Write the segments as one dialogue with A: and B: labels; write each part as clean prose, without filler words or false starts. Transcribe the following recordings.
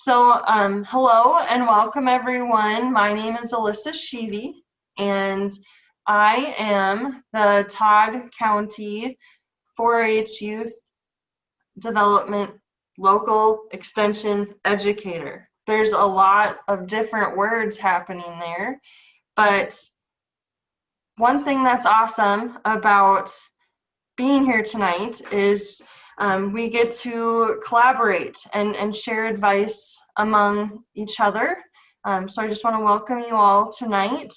A: Hello and welcome everyone. My name is Alyssa Sheevy, and I am the Todd County 4-H Youth Development Local Extension Educator. There's a lot of different words happening there, but one thing that's awesome about being here tonight is we get to collaborate and share advice among each other. So I just want to welcome you all tonight.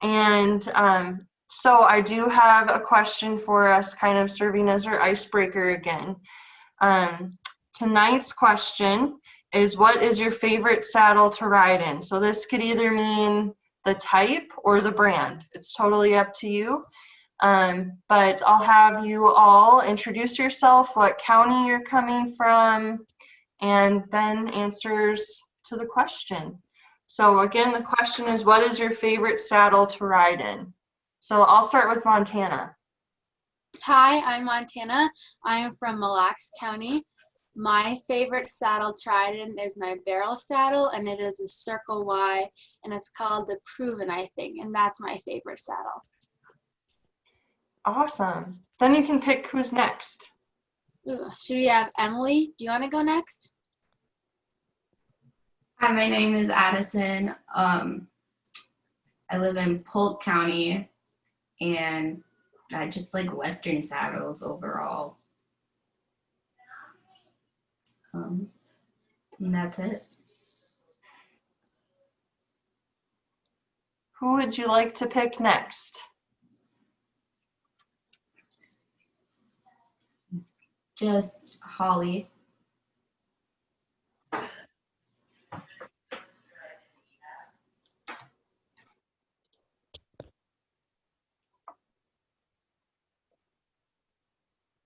A: And so I do have a question for us, kind of serving as our icebreaker again. Tonight's question is, what is your favorite saddle to ride in? So this could either mean the type or the brand. It's totally up to you. But I'll have you all introduce yourself, what county you're coming from, and then answers to the question. So again, the question is, what is your favorite saddle to ride in? So I'll start with Montana.
B: Hi, I'm Montana. I am from Mille Lacs County. My favorite saddle to ride in is my barrel saddle, and it is a Circle Y, and it's called the Proven, I think, and that's my favorite saddle.
A: Awesome. Then you can pick who's next.
B: Ooh, should we have Emily? Do you want to go next?
C: Hi, my name is Addison. I live in Polk County, and I just like Western saddles overall. And that's it.
A: Who would you like to pick next?
C: Just Holly.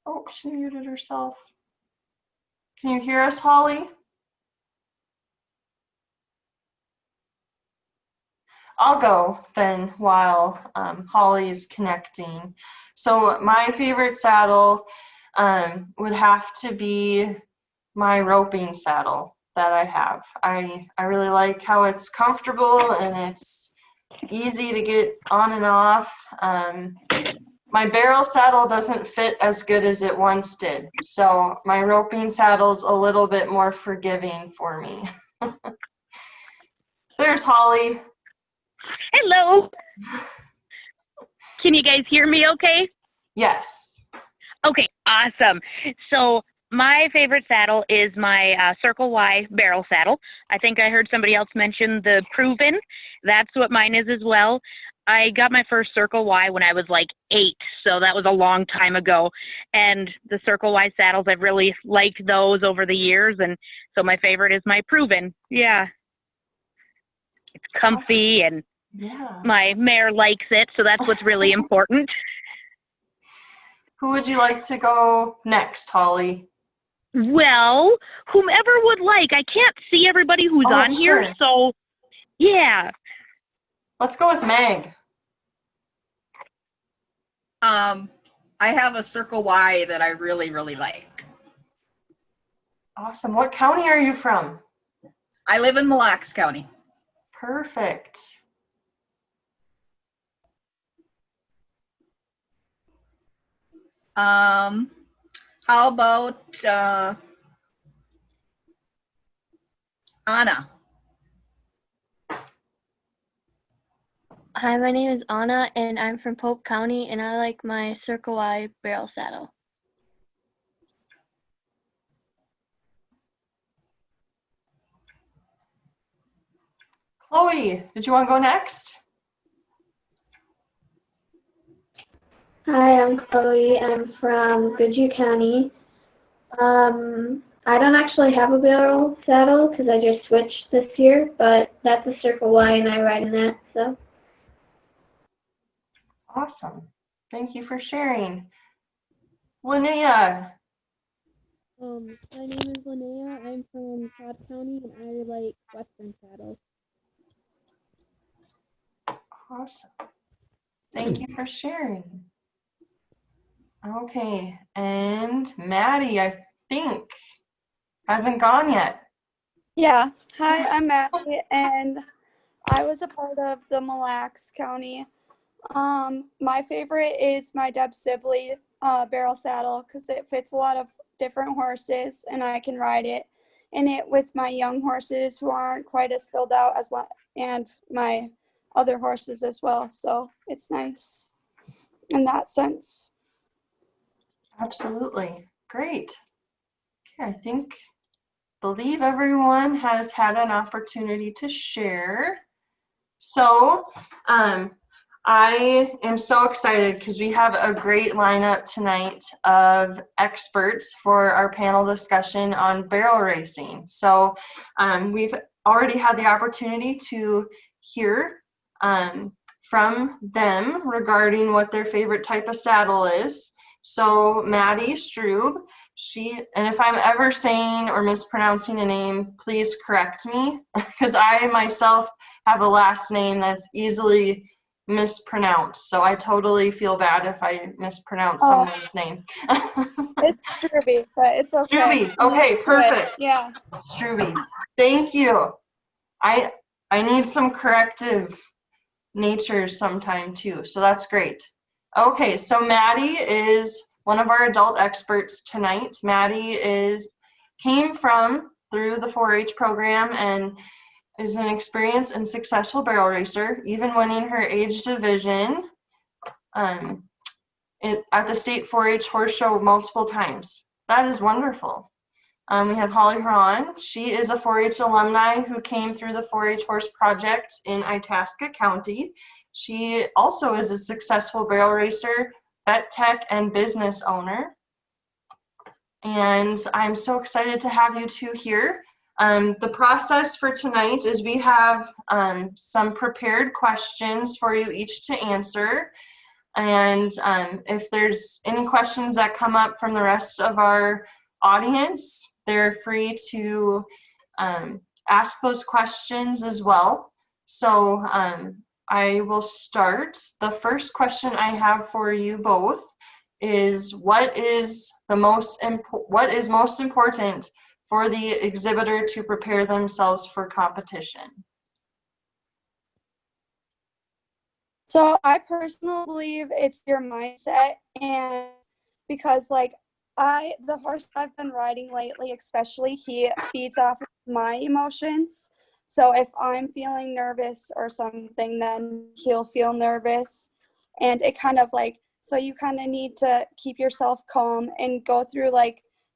A: Oh, she muted herself. Can you hear us, Holly? I'll go then while Holly's connecting. So my favorite saddle would have to be my roping saddle that I have. I really like how it's comfortable and it's easy to get on and off. My barrel saddle doesn't fit as good as it once did, so my roping saddle's a little bit more forgiving for me. There's Holly.
D: Hello. Can you guys hear me okay?
A: Yes.
D: Okay, awesome. So my favorite saddle is my Circle Y barrel saddle. I think I heard somebody else mention the Proven. That's what mine is as well. I got my first Circle Y when I was like 8, so that was a long time ago. And the Circle Y saddles, I've really liked those over the years, and so my favorite is my Proven. Yeah. It's comfy, and
A: yeah,
D: my mare likes it, so that's what's really important.
A: Who would you like to go next, Holly?
D: Well, whomever would like. I can't see everybody who's on
A: sure.
D: here, so yeah.
A: Let's go with Meg.
E: I have a Circle Y that I really, really like.
A: Awesome. What county are you from?
E: I live in Mille Lacs County.
A: Perfect.
E: How about Anna?
F: Hi, my name is Anna, and I'm from Pope County, and I like my Circle Y barrel saddle.
A: Chloe, did you want to go next?
G: Hi, I'm Chloe. I'm from Goodhue County. I don't actually have a barrel saddle because I just switched this year, but that's a Circle Y and I ride in that, so.
A: Awesome. Thank you for sharing. Linnea.
H: My name is Linnea. I'm from Todd County, and I like Western saddles.
A: Awesome. Thank you for sharing. Okay, and Maddie, I think, hasn't gone yet.
I: Yeah. Hi, I'm Maddie, and I was a part of the Mille Lacs County. My favorite is my Deb Sibley barrel saddle because it fits a lot of different horses, and I can ride it in it with my young horses who aren't quite as filled out and my other horses as well. So it's nice in that sense.
A: Absolutely. Great. Okay, believe everyone has had an opportunity to share. So I am so excited because we have a great lineup tonight of experts for our panel discussion on barrel racing. So we've already had the opportunity to hear from them regarding what their favorite type of saddle is. So Maddie Strube, and if I'm ever saying or mispronouncing a name, please correct me, because I myself have a last name that's easily mispronounced. So I totally feel bad if I mispronounce someone's name.
I: It's Struby, but it's okay.
A: Struby. Okay, perfect.
I: Yeah.
A: Struby. Thank you. I need some corrective natures sometime too, so that's great. Okay, so Maddie is one of our adult experts tonight. Maddie came through the 4-H program and is an experienced and successful barrel racer, even winning her age division at the state 4-H horse show multiple times. That is wonderful. We have Holly Hron. She is a 4-H alumni who came through the 4-H horse project in Itasca County. She also is a successful barrel racer, vet tech, and business owner. And I'm so excited to have you two here. The process for tonight is we have some prepared questions for you each to answer. And if there's any questions that come up from the rest of our audience, they're free to ask those questions as well. So I will start. The first question I have for you both is what is most important for the exhibitor to prepare themselves for competition?
I: So I personally believe it's your mindset, and because the horse I've been riding lately, especially, he feeds off of my emotions. So if I'm feeling nervous or something, then he'll feel nervous. And it kind of so you kind of need to keep yourself calm and go through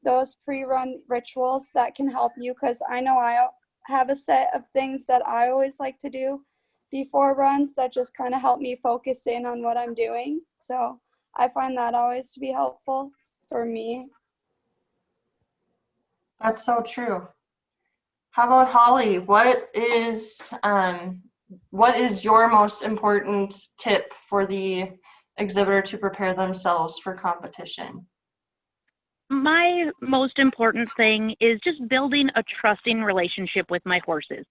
I: those pre-run rituals that can help you, because I know I have a set of things that I always like to do before runs that just kind of help me focus in on what I'm doing. So I find that always to be helpful for me.
A: That's so true. How about Holly? What is your most important tip for the exhibitor to prepare themselves for competition?
D: My most important thing is just building a trusting relationship with my horses.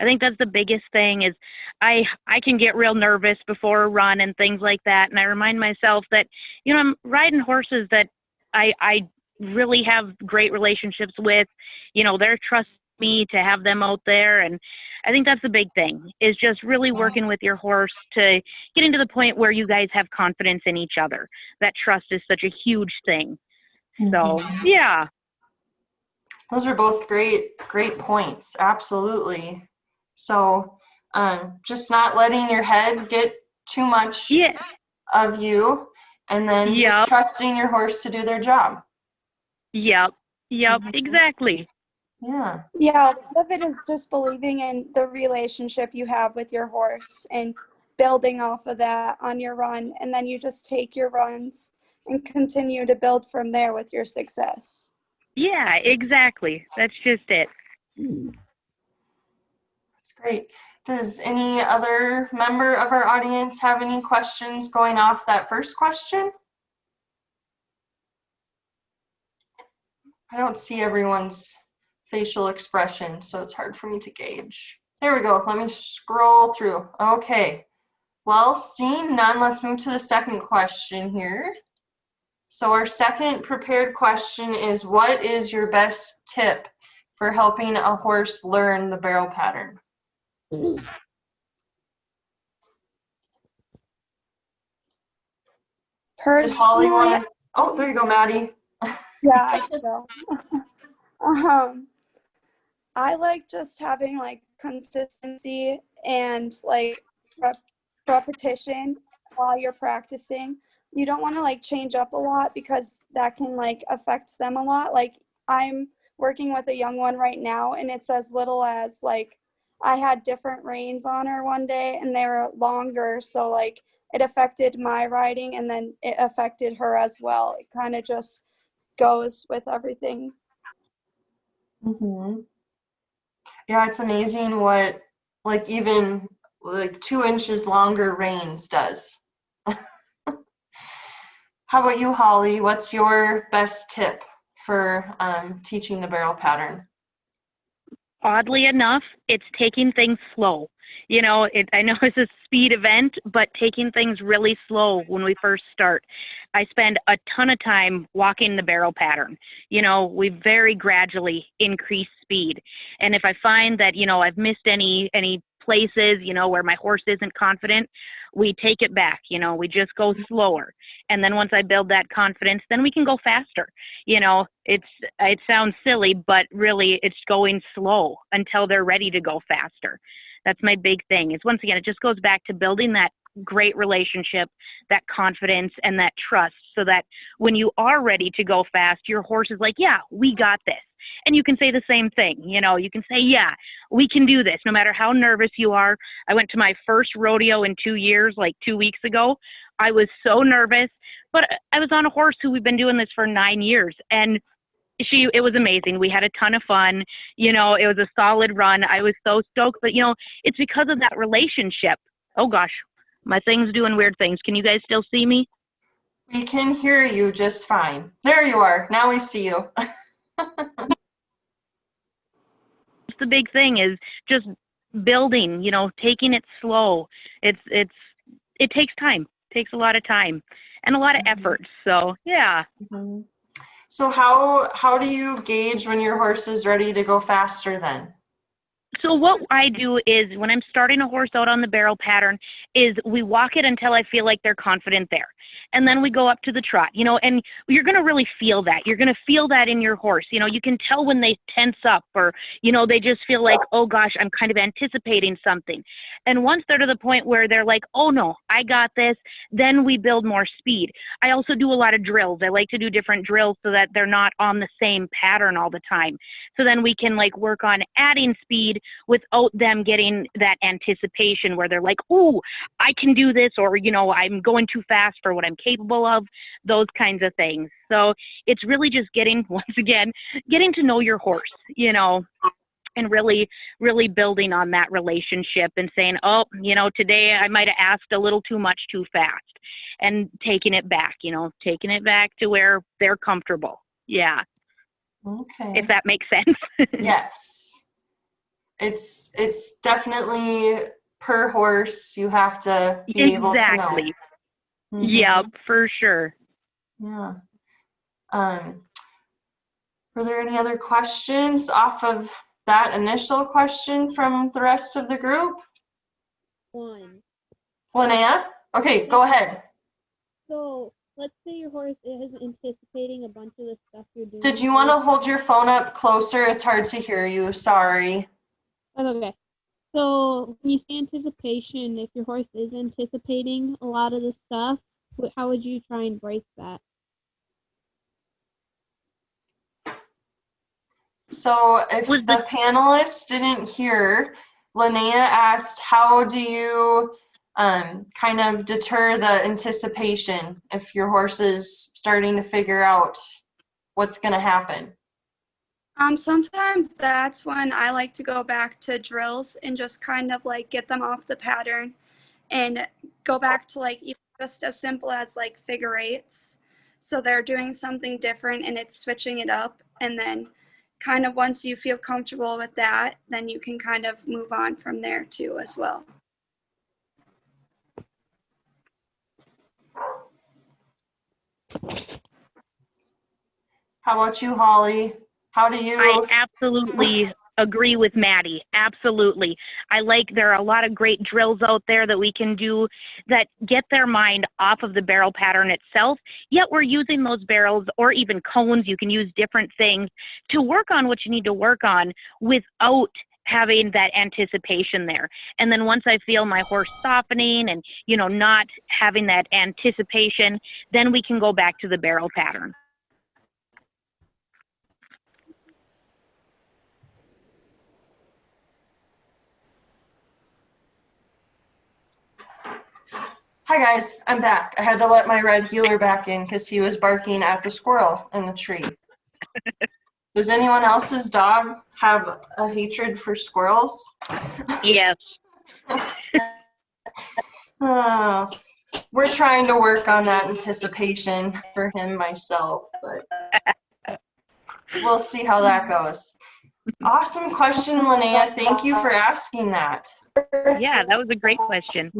D: I think that's the biggest thing. Is I can get real nervous before a run and things like that, and I remind myself that, I'm riding horses that I really have great relationships with. They're trusting me to have them out there, and I think that's the big thing, is just really working with your horse to getting to the point where you guys have confidence in each other. That trust is such a huge thing. So, yeah.
A: Those are both great points. Absolutely. So, just not letting your head get too much of you, and then just trusting your horse to do their job.
D: Yep, exactly.
A: Yeah.
I: Yeah, a lot of it is just believing in the relationship you have with your horse and building off of that on your run. And then you just take your runs and continue to build from there with your success.
D: Yeah, exactly. That's just it.
A: That's great. Does any other member of our audience have any questions going off that first question? I don't see everyone's facial expression, so it's hard for me to gauge. There we go. Let me scroll through. Okay. Well, seeing none, let's move to the second question here. So our second prepared question is, what is your best tip for helping a horse learn the barrel pattern? Did Holly
I: Personally,
A: want to? Oh, there you go, Maddie.
I: yeah, I can go. I like just having like consistency and like repetition while you're practicing. You don't want to like change up a lot because that can like affect them a lot. Like I'm working with a young one right now and it's as little as like I had different reins on her one day and they were longer, so like it affected my riding and then it affected her as well. It kind of just goes with everything.
A: Mm-hmm. Yeah, it's amazing what like even like 2 inches longer reins does. How about you, Holly? What's your best tip for teaching the barrel pattern?
D: Oddly enough, it's taking things slow. You know, I know it's a speed event, but taking things really slow when we first start. I spend a ton of time walking the barrel pattern. You know, we very gradually increase speed. And if I find that, you know, I've missed any places, you know, where my horse isn't confident, we take it back. You know, we just go slower. And then once I build that confidence, then we can go faster. You know, it sounds silly, but really it's going slow until they're ready to go faster. That's my big thing. Is once again, it just goes back to building that great relationship, that confidence, and that trust, so that when you are ready to go fast, your horse is like, yeah, we got this. And you can say the same thing. You know, you can say, yeah, we can do this, no matter how nervous you are. I went to my first rodeo in 2 years, like 2 weeks ago. I was so nervous, but I was on a horse who we've been doing this for 9 years, and it was amazing. We had a ton of fun. You know, it was a solid run. I was so stoked, but you know, it's because of that relationship. Oh gosh, my thing's doing weird things. Can you guys still see me?
A: We can hear you just fine. There you are. Now we see you.
D: The big thing is just building, you know, taking it slow. It takes time. It takes a lot of time and a lot of effort. So yeah.
A: Mm-hmm. So how do you gauge when your horse is ready to go faster then?
D: So what I do is when I'm starting a horse out on the barrel pattern is we walk it until I feel like they're confident there. And then we go up to the trot, you know, and you're going to really feel that. You're going to feel that in your horse. You know, you can tell when they tense up or, you know, they just feel like, oh gosh, I'm kind of anticipating something. And once they're to the point where they're like, oh no, I got this, then we build more speed. I also do a lot of drills. I like to do different drills so that they're not on the same pattern all the time. So then we can like work on adding speed without them getting that anticipation where they're like, oh, I can do this, or, you know, I'm going too fast for what I'm capable of, those kinds of things. So it's really just getting, once again, getting to know your horse, you know, and really, really building on that relationship and saying, oh, you know, today I might have asked a little too much too fast, and taking it back, you know, taking it back to where they're comfortable. Yeah.
A: Okay.
D: If that makes sense.
A: Yes. It's definitely per horse. You have to be able to know.
D: Exactly.
A: Mm-hmm.
D: Yep, for sure.
A: Yeah. Were there any other questions off of that initial question from the rest of the group?
H: One.
A: Linnea? Okay, go ahead.
H: So let's say your horse is anticipating a bunch of the stuff you're doing.
A: Did you want to hold your phone up closer? It's hard to hear you. Sorry.
H: That's okay. So when you say anticipation, if your horse is anticipating a lot of the stuff, how would you try and break that?
A: So if the panelists didn't hear, Linnea asked, how do you kind of deter the anticipation if your horse is starting to figure out what's going to happen?
I: Sometimes that's when I like to go back to drills and just kind of like get them off the pattern and go back to like even just as simple as like figure eights. So they're doing something different and it's switching it up. And then kind of once you feel comfortable with that, then you can kind of move on from there too as well.
A: How about you, Holly? How do you?
D: I absolutely agree with Maddie. Absolutely. There are a lot of great drills out there that we can do that get their mind off of the barrel pattern itself, yet we're using those barrels or even cones. You can use different things to work on what you need to work on without having that anticipation there. And then once I feel my horse softening and, not having that anticipation, then we can go back to the barrel pattern.
A: Hi guys, I'm back. I had to let my red heeler back in because he was barking at the squirrel in the tree. Does anyone else's dog have a hatred for squirrels?
D: Yes.
A: We're trying to work on that anticipation for him myself, but we'll see how that goes. Awesome question, Linnea. Thank you for asking that.
D: Yeah, that was a great question.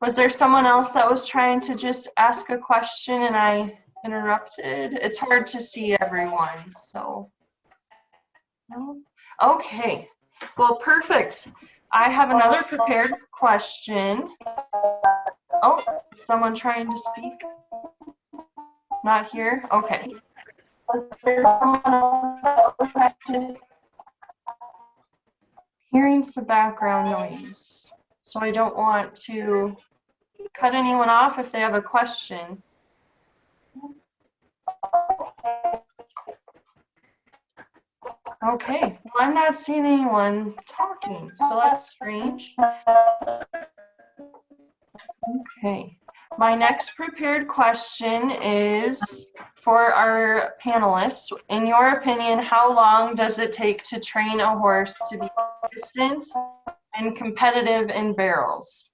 A: Was there someone else that was trying to just ask a question and I interrupted? It's hard to see everyone, so. No? Okay, well, perfect. I have another prepared question. Oh, someone trying to speak? Not here? Okay. Hearing some background noise, so I don't want to cut anyone off if they have a question. Okay, well, I'm not seeing anyone talking, so that's strange. Okay, my next prepared question is for our panelists. In your opinion, how long does it take to train a horse to be consistent and competitive in barrels?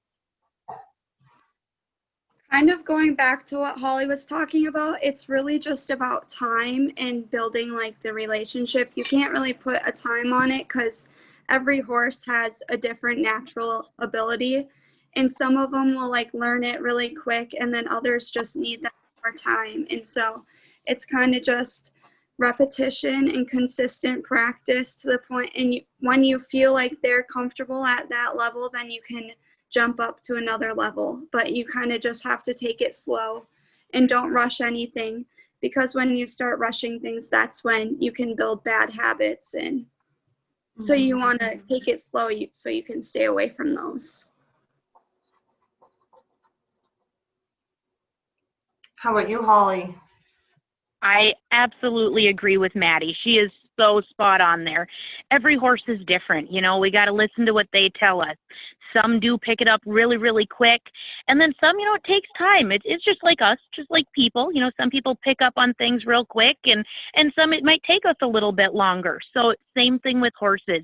I: Kind of going back to what Holly was talking about, it's really just about time and building like the relationship. You can't really put a time on it because every horse has a different natural ability, and some of them will like learn it really quick, and then others just need that more time. And so it's kind of just repetition and consistent practice to the point, and when you feel like they're comfortable at that level, then you can jump up to another level. But you kind of just have to take it slow and don't rush anything, because when you start rushing things, that's when you can build bad habits. And so you want to take it slow so you can stay away from those.
A: How about you, Holly?
D: I absolutely agree with Maddie. She is so spot on there. Every horse is different. We got to listen to what they tell us. Some do pick it up really, really quick. And then some, it takes time. It's just like us, just like people. Some people pick up on things real quick, and some it might take us a little bit longer. So same thing with horses,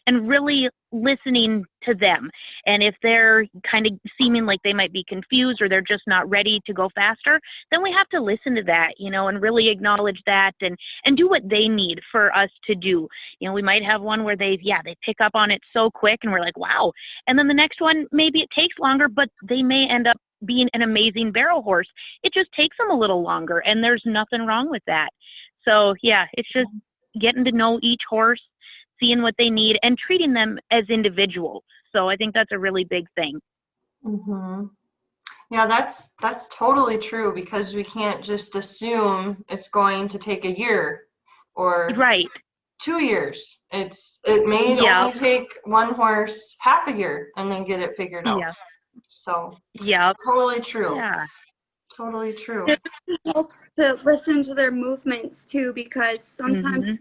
D: and really listening to them. And if they're kind of seeming like they might be confused or they're just not ready to go faster, then we have to listen to that, and really acknowledge that and do what they need for us to do. We might have one where they pick up on it so quick and we're like, wow. And then the next one, maybe it takes longer, but they may end up being an amazing barrel horse. It just takes them a little longer, and there's nothing wrong with that. So yeah, it's just getting to know each horse, seeing what they need, and treating them as individuals. So I think that's a really big thing.
A: Yeah, that's totally true, because we can't just assume it's going to take a year or 2 years. It may only take one horse half a year and then get it figured out. So totally true.
D: Yeah.
A: Totally true.
I: It helps to listen to their movements too, because sometimes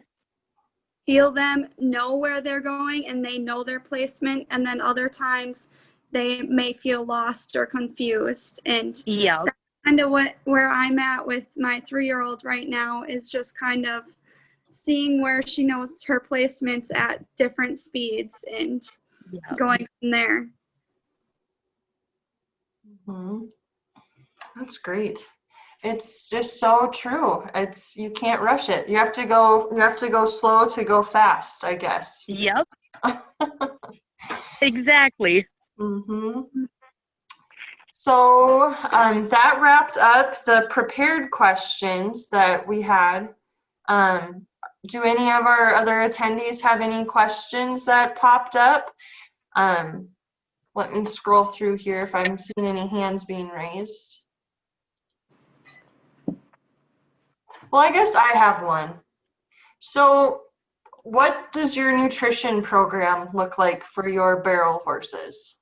I: feel them, know where they're going, and they know their placement, and then other times they may feel lost or confused. And that's kind of where I'm at with my 3-year-old right now, is just kind of seeing where she knows her placements at different speeds and going from there.
A: That's great. It's just so true. You can't rush it. You have to go slow to go fast, I guess.
D: Yep. Exactly.
A: So that wrapped up the prepared questions that we had. Do any of our other attendees have any questions that popped up? Let me scroll through here if I'm seeing any hands being raised. Well, I guess I have one. So what does your nutrition program look like for your barrel horses?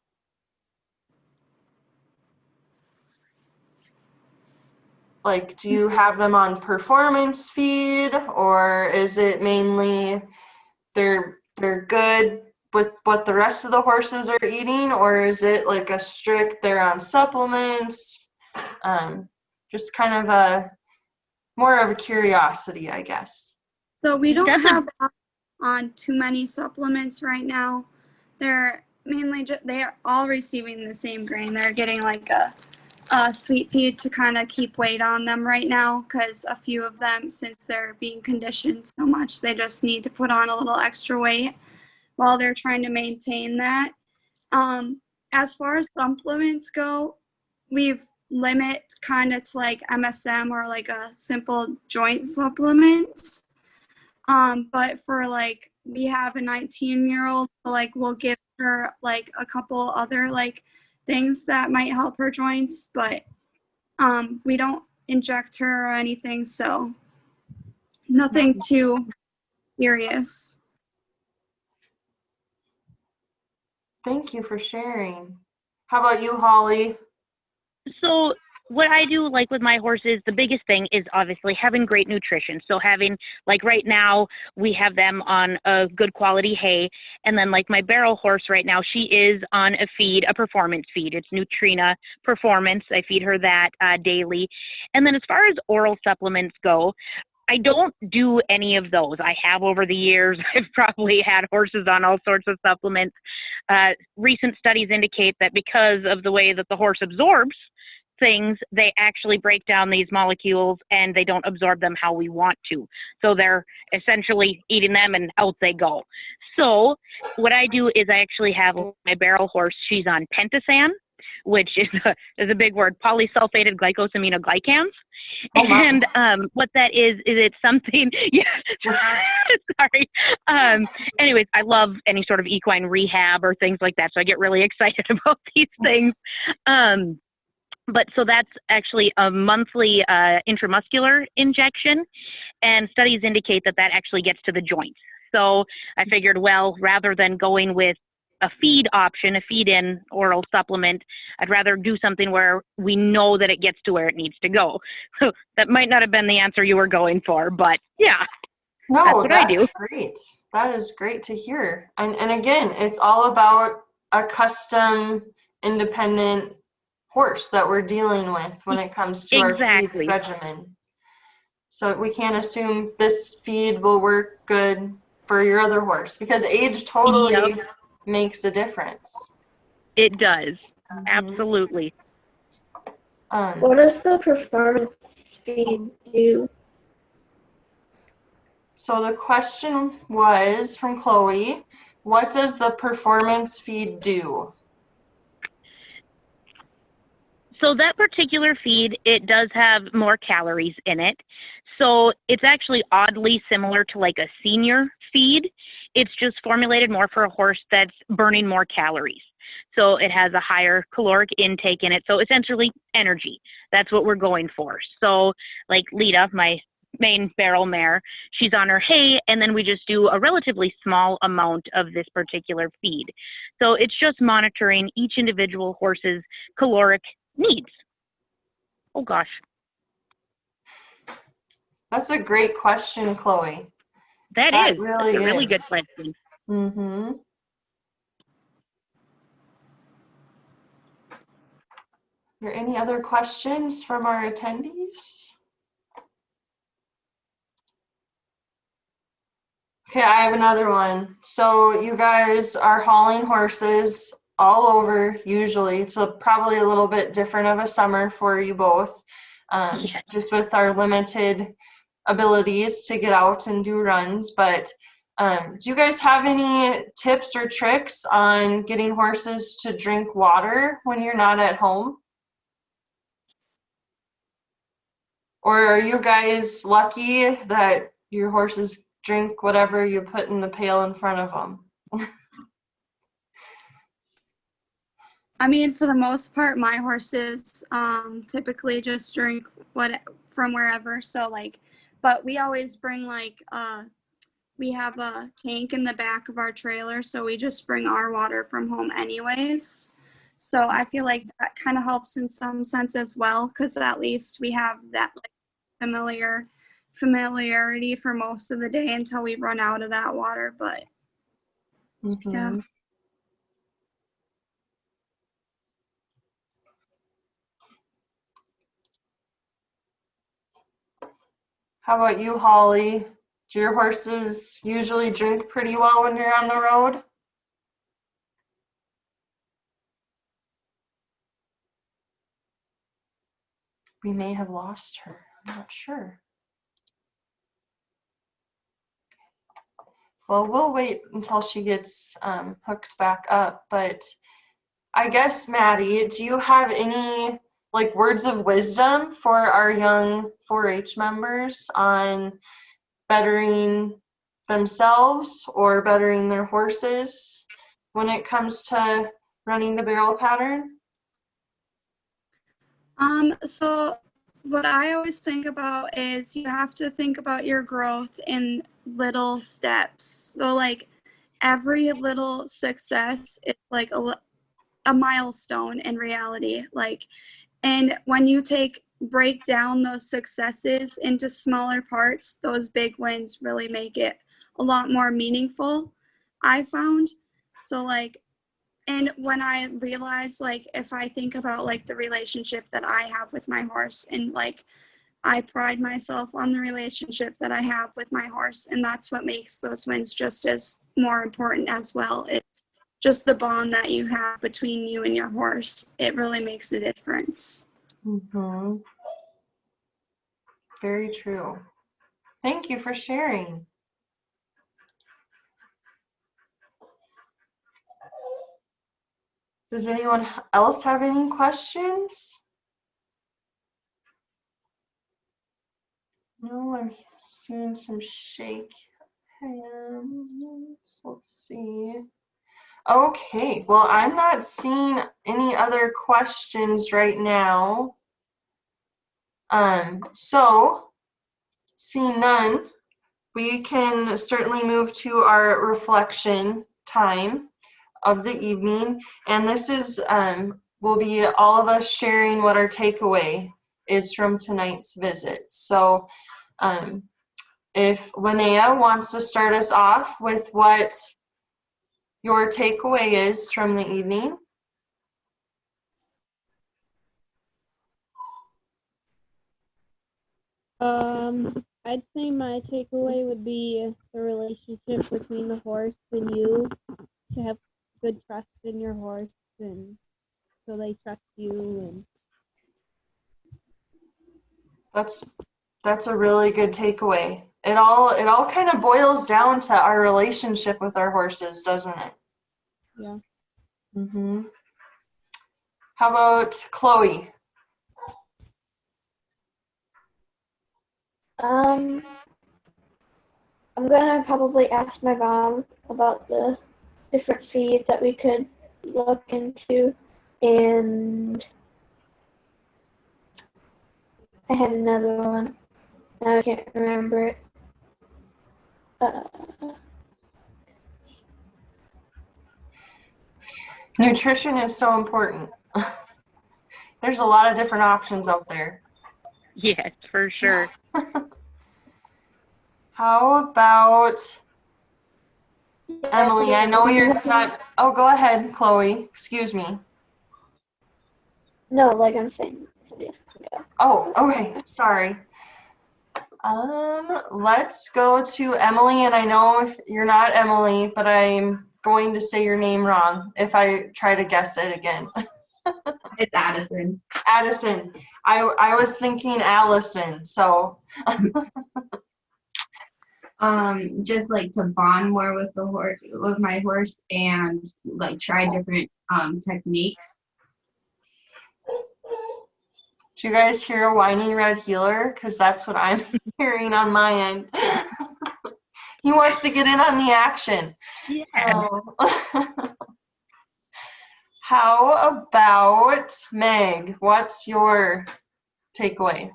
A: Like, do you have them on performance feed, or is it mainly they're good with what the rest of the horses are eating, or is it like a strict they're on supplements? Just kind of a more of a curiosity, I guess.
I: So we don't have on too many supplements right now. They're mainly they are all receiving the same grain. They're getting like a sweet feed to kind of keep weight on them right now, because a few of them, since they're being conditioned so much, they just need to put on a little extra weight while they're trying to maintain that. As far as supplements go, we've limit kind of to like MSM or like a simple joint supplement. But for like, we have a 19-year-old, so like we'll give her like a couple other like things that might help her joints, but we don't inject her or anything, so nothing too serious.
A: Thank you for sharing. How about you, Holly?
D: So what I do, like with my horses, the biggest thing is obviously having great nutrition. So having, like right now, we have them on a good quality hay. And then like my barrel horse right now, she is on a feed, a performance feed. It's Nutrina Performance. I feed her that daily. And then as far as oral supplements go, I don't do any of those. I have over the years. I've probably had horses on all sorts of supplements. Recent studies indicate that because of the way that the horse absorbs things, they actually break down these molecules and they don't absorb them how we want to. So they're essentially eating them and out they go. So what I do is I actually have my barrel horse, she's on Pentasan, which is a big word, polysulfated glycosaminoglycans.
A: Oh,
D: and what that is it's something, yeah, sorry. Anyways, I love any sort of equine rehab or things like that, so I get really excited about these things. But so that's actually a monthly intramuscular injection, and studies indicate that that actually gets to the joints. So I figured, well, rather than going with a feed option, a feed-in oral supplement, I'd rather do something where we know that it gets to where it needs to go. So that might not have been the answer you were going for, but yeah,
A: no,
D: that's what I do.
A: Great. That is great to hear. And again, it's all about a custom, independent horse that we're dealing with when it comes to our feed regimen. So we can't assume this feed will work good for your other horse, because age totally makes a difference.
D: It does. Absolutely.
G: What does the performance feed do?
A: So the question was from Chloe, what does the performance feed do?
D: So that particular feed, it does have more calories in it. So it's actually oddly similar to like a senior feed. It's just formulated more for a horse that's burning more calories. So it has a higher caloric intake in it. So essentially energy. That's what we're going for. So like Lita, my main barrel mare, she's on her hay, and then we just do a relatively small amount of this particular feed. So it's just monitoring each individual horse's caloric needs. Oh gosh.
A: That's a great question, Chloe.
D: That is really a really good question.
A: Mm-hmm. Are there any other questions from our attendees? Okay, I have another one. So you guys are hauling horses all over usually. It's probably a little bit different of a summer for you both, just with our limited abilities to get out and do runs. But do you guys have any tips or tricks on getting horses to drink water when you're not at home? Or are you guys lucky that your horses drink whatever you put in the pail in front of them?
I: I mean, for the most part, my horses typically just drink what from wherever. So like, but we always bring like we have a tank in the back of our trailer, so we just bring our water from home anyways. So I feel like that kind of helps in some sense as well, because at least we have that like familiarity for most of the day until we run out of that water. But yeah.
A: How about you, Holly? Do your horses usually drink pretty well when you're on the road? We may have lost her. I'm not sure. Well, we'll wait until she gets hooked back up. But I guess, Maddie, do you have any like words of wisdom for our young 4-H members on bettering themselves or bettering their horses when it comes to running the barrel pattern?
I: So what I always think about is you have to think about your growth in little steps. So like every little success is like a milestone in reality. Like, and when you break down those successes into smaller parts, those big wins really make it a lot more meaningful, I found. So like, and when I realize, like, if I think about like the relationship that I have with my horse, and like I pride myself on the relationship that I have with my horse, and that's what makes those wins just as more important as well. It's just the bond that you have between you and your horse. It really makes a difference.
A: Mm-hmm. Very true. Thank you for sharing. Does anyone else have any questions? No, I'm seeing some shake hands. Let's see. Okay, well, I'm not seeing any other questions right now. So, seeing none, we can certainly move to our reflection time of the evening. And this is, will be all of us sharing what our takeaway is from tonight's visit. So if Linnea wants to start us off with what your takeaway is from the evening.
H: I'd say my takeaway would be the relationship between the horse and you, to have good trust in your horse, and so they trust you. And
A: That's a really good takeaway. It all kind of boils down to our relationship with our horses, doesn't it?
H: yeah.
A: Mm-hmm. How about Chloe?
G: I'm gonna probably ask my mom about the different feeds that we could look into, and I had another one. Now I can't remember it.
A: Nutrition is so important. There's a lot of different options out there.
D: Yes, for sure.
A: How about Emily? I know you're not. Oh, go ahead, Chloe. Excuse me.
G: No, like I'm saying. Yeah.
A: Oh, okay. Sorry. Let's go to Emily, and I know you're not Emily, but I'm going to say your name wrong if I try to guess it again.
C: It's Addison.
A: Addison. I was thinking Allison, so.
C: Just like to bond more with the horse, with my horse, and like try different techniques.
A: Do you guys hear a whiny red heeler? Because that's what I'm hearing on my end. He wants to get in on the action.
D: Yeah.
A: How about Meg? What's your takeaway?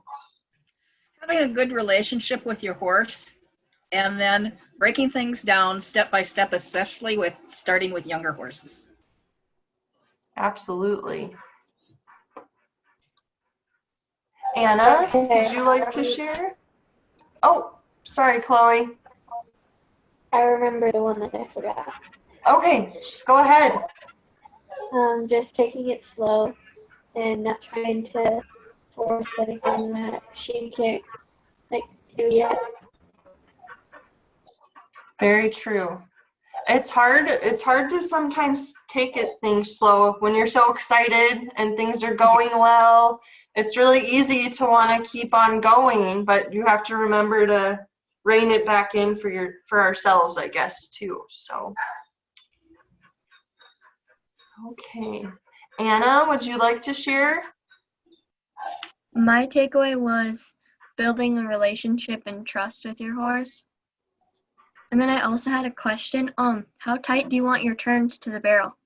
E: Having a good relationship with your horse and then breaking things down step by step, especially with starting with younger horses.
A: Absolutely. Anna, would you like to share? Oh, sorry, Chloe.
G: I remember the one that I forgot.
A: Okay, go ahead.
G: Just taking it slow and not trying to force anything that she can't do yet.
A: Very true. It's hard to sometimes take things slow when you're so excited and things are going well. It's really easy to want to keep on going, but you have to remember to rein it back in for ourselves, I guess, too. So okay. Anna, would you like to share?
F: My takeaway was building a relationship and trust with your horse. And then I also had a question. How tight do you want your turns to the barrel?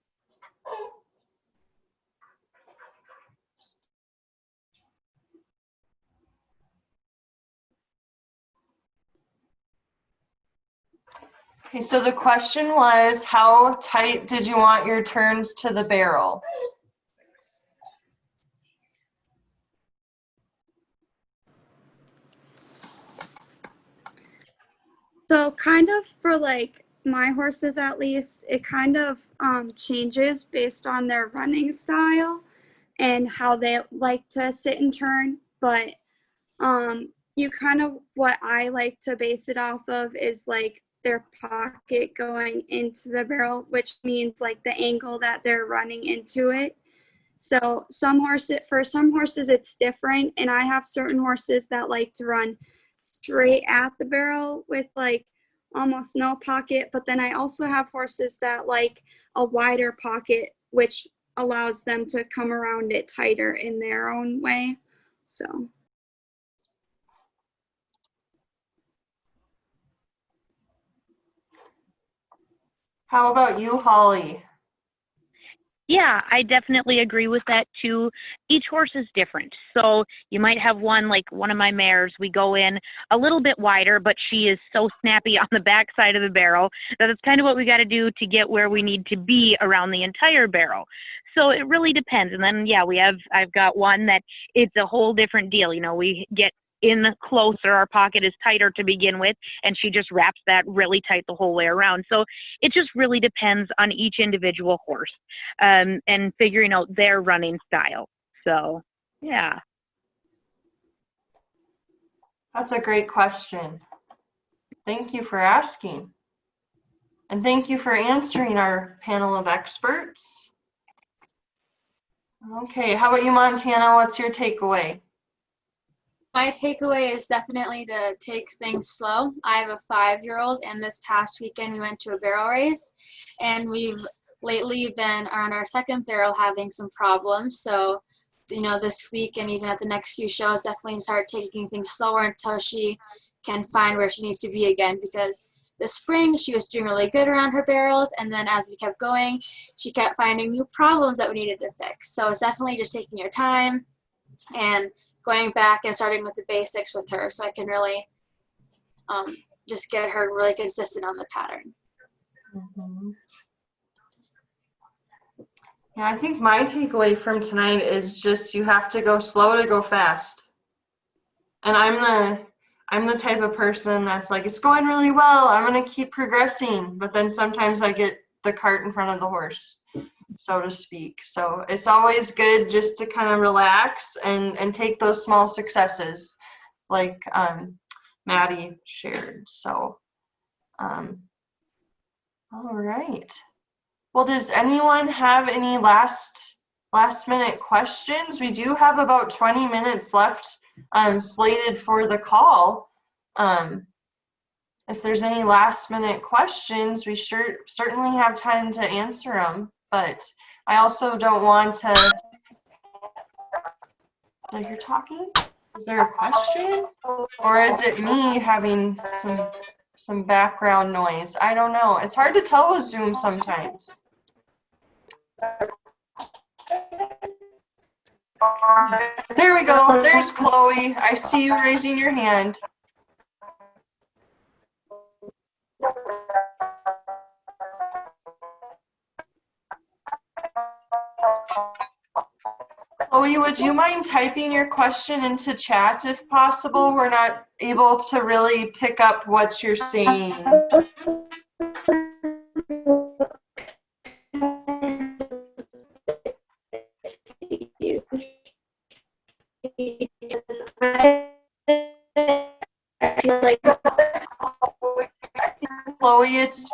A: Okay, so the question was, how tight did you want your turns to the barrel?
I: So kind of for like my horses at least, it kind of changes based on their running style and how they like to sit and turn. But you kind of, what I like to base it off of is like their pocket going into the barrel, which means like the angle that they're running into it. So for some horses it's different, and I have certain horses that like to run straight at the barrel with like almost no pocket, but then I also have horses that like a wider pocket, which allows them to come around it tighter in their own way. So
A: How about you, Holly?
D: Yeah, I definitely agree with that too. Each horse is different. So you might have one, like one of my mares, we go in a little bit wider, but she is so snappy on the back side of the barrel that it's kind of what we got to do to get where we need to be around the entire barrel. So it really depends. And then, yeah, I've got one that it's a whole different deal. You know, we get in closer, our pocket is tighter to begin with, and she just wraps that really tight the whole way around. So it just really depends on each individual horse, and figuring out their running style. So, yeah.
A: That's a great question. Thank you for asking. And thank you for answering our panel of experts. Okay, how about you, Montana? What's your takeaway?
B: My takeaway is definitely to take things slow. I have a 5-year-old, and this past weekend we went to a barrel race, and we've lately been on our second barrel having some problems. So, you know, this week and even at the next few shows, definitely start taking things slower until she can find where she needs to be again, because this spring she was doing really good around her barrels, and then as we kept going, she kept finding new problems that we needed to fix. So it's definitely just taking your time and going back and starting with the basics with her, so I can really just get her really consistent on the pattern.
A: Mm-hmm. Yeah, I think my takeaway from tonight is just you have to go slow to go fast. And I'm the type of person that's like, it's going really well, I'm gonna keep progressing, but then sometimes I get the cart in front of the horse, so to speak. So it's always good just to kind of relax and take those small successes like Maddie shared. So all right. Well, does anyone have any last minute questions? We do have about 20 minutes left slated for the call. If there's any last minute questions, we certainly have time to answer them, but I also don't want to that you're talking? Is there a question? Or is it me having some background noise? I don't know. It's hard to tell with Zoom sometimes. There we go. There's Chloe. I see you raising your hand. Chloe, would you mind typing your question into chat if possible? We're not able to really pick up what you're saying. Chloe, it's,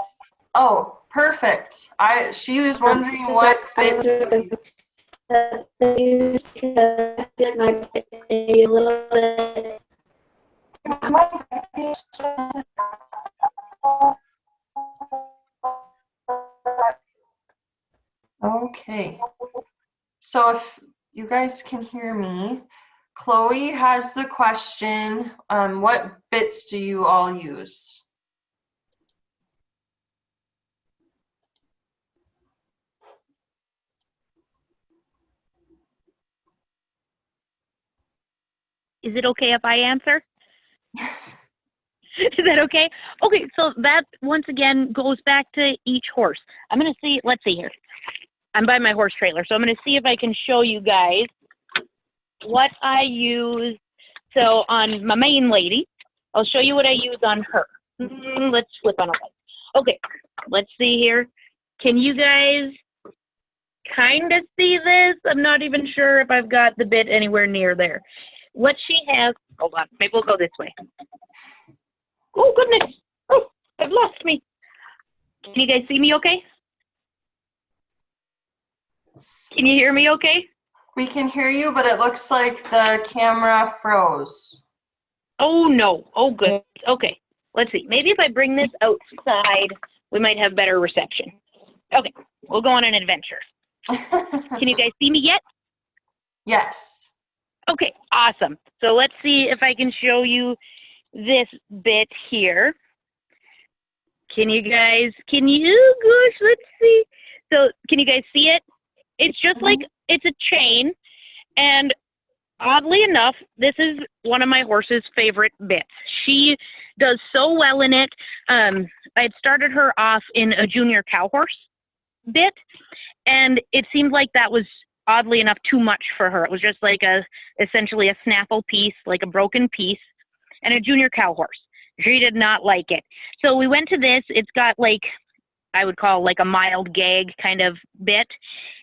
A: oh, perfect. She was wondering what bits you use. Okay. So if you guys can hear me, Chloe has the question, what bits do you all use?
D: Is it okay if I answer? Is that okay? Okay, so that once again goes back to each horse. I'm going to see, let's see here. I'm by my horse trailer, so I'm going to see if I can show you guys what I use. So on my main lady, I'll show you what I use on her. Let's flip on a light. Okay, let's see here. Can you guys kind of see this? I'm not even sure if I've got the bit anywhere near there. What she has, hold on, maybe we'll go this way. Oh, goodness. Oh, I've lost me. Can you guys see me okay? Can you hear me okay?
A: We can hear you, but it looks like the camera froze.
D: Oh, no. Oh, good. Okay. Let's see. Maybe if I bring this outside, we might have better reception. Okay. We'll go on an adventure. Can you guys see me yet?
A: Yes.
D: Okay. Awesome. So let's see if I can show you this bit here. Can you, oh gosh, let's see. So can you guys see it? It's just like, it's a chain, and oddly enough, this is one of my horse's favorite bits. She does so well in it. I had started her off in a junior cow horse bit, and it seemed like that was oddly enough too much for her. It was just like essentially a snaffle piece, like a broken piece, and a junior cow horse. She did not like it. So we went to this. It's got like, I would call like a mild gag kind of bit.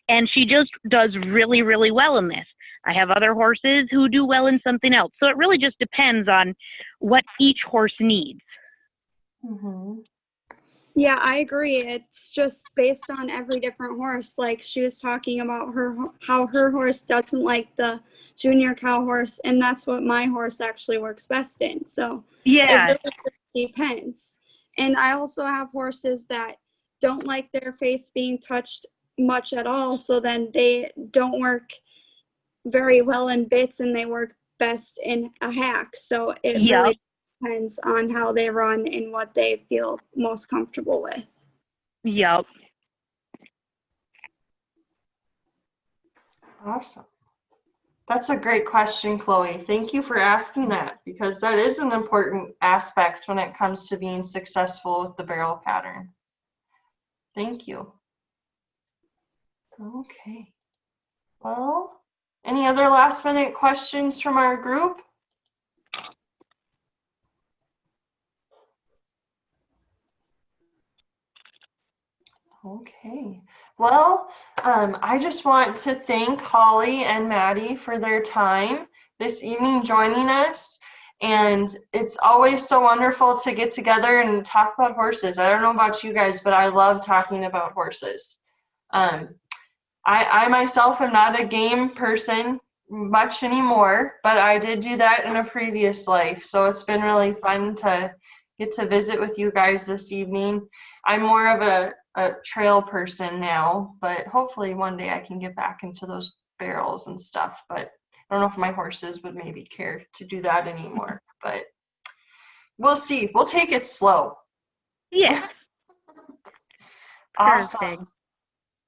D: And she just does really, really well in this. I have other horses who do well in something else. So it really just depends on what each horse needs.
A: Mm-hmm.
I: Yeah, I agree. It's just based on every different horse. Like she was talking about how her horse doesn't like the junior cow horse, and that's what my horse actually works best in. So
D: yeah,
I: it really depends. And I also have horses that don't like their face being touched much at all, so then they don't work very well in bits, and they work best in a hack. So it really depends on how they run and what they feel most comfortable with.
D: Yep.
A: Awesome. That's a great question, Chloe. Thank you for asking that, because that is an important aspect when it comes to being successful with the barrel pattern. Thank you. Okay. Well, any other last minute questions from our group? Okay. Well, I just want to thank Holly and Maddie for their time this evening joining us. And it's always so wonderful to get together and talk about horses. I don't know about you guys, but I love talking about horses. I myself am not a game person much anymore, but I did do that in a previous life. So it's been really fun to get to visit with you guys this evening. I'm more of a trail person now, but hopefully one day I can get back into those barrels and stuff. But I don't know if my horses would maybe care to do that anymore, but we'll see. We'll take it slow.
D: Yes.
A: Awesome.
D: Perfect.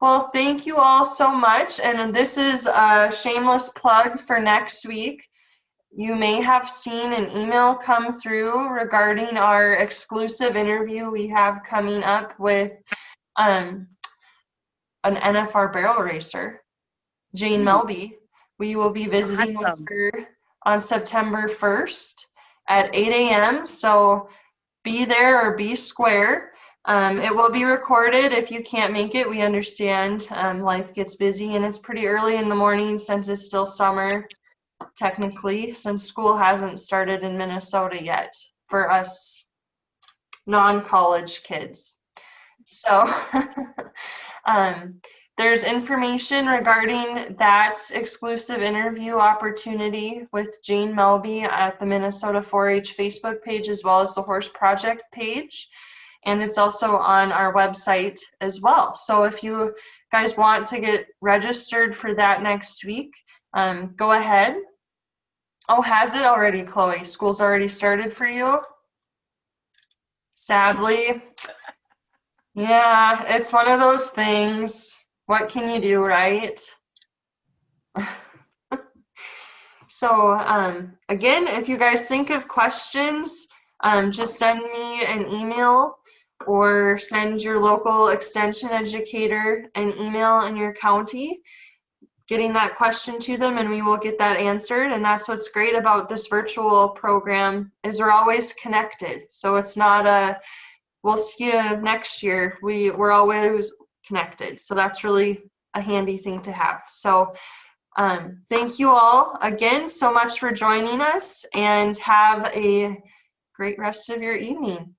A: Well, thank you all so much. And this is a shameless plug for next week. You may have seen an email come through regarding our exclusive interview we have coming up with an NFR barrel racer, Jane Melby. We will be visiting with
D: Awesome.
A: her on September 1st at 8 a.m. So be there or be square. It will be recorded. If you can't make it, we understand. Life gets busy and it's pretty early in the morning since it's still summer, technically, since school hasn't started in Minnesota yet for us non-college kids. So there's information regarding that exclusive interview opportunity with Jane Melby at the Minnesota 4-H Facebook page, as well as the Horse Project page. And it's also on our website as well. So if you guys want to get registered for that next week, go ahead. Oh, has it already, Chloe? School's already started for you? Sadly. Yeah, it's one of those things. What can you do, right? So again, if you guys think of questions, just send me an email or send your local extension educator an email in your county, getting that question to them, and we will get that answered. And that's what's great about this virtual program is we're always connected. So it's not a, we'll see you next year. We're always connected. So that's really a handy thing to have. So thank you all again so much for joining us, and have a great rest of your evening.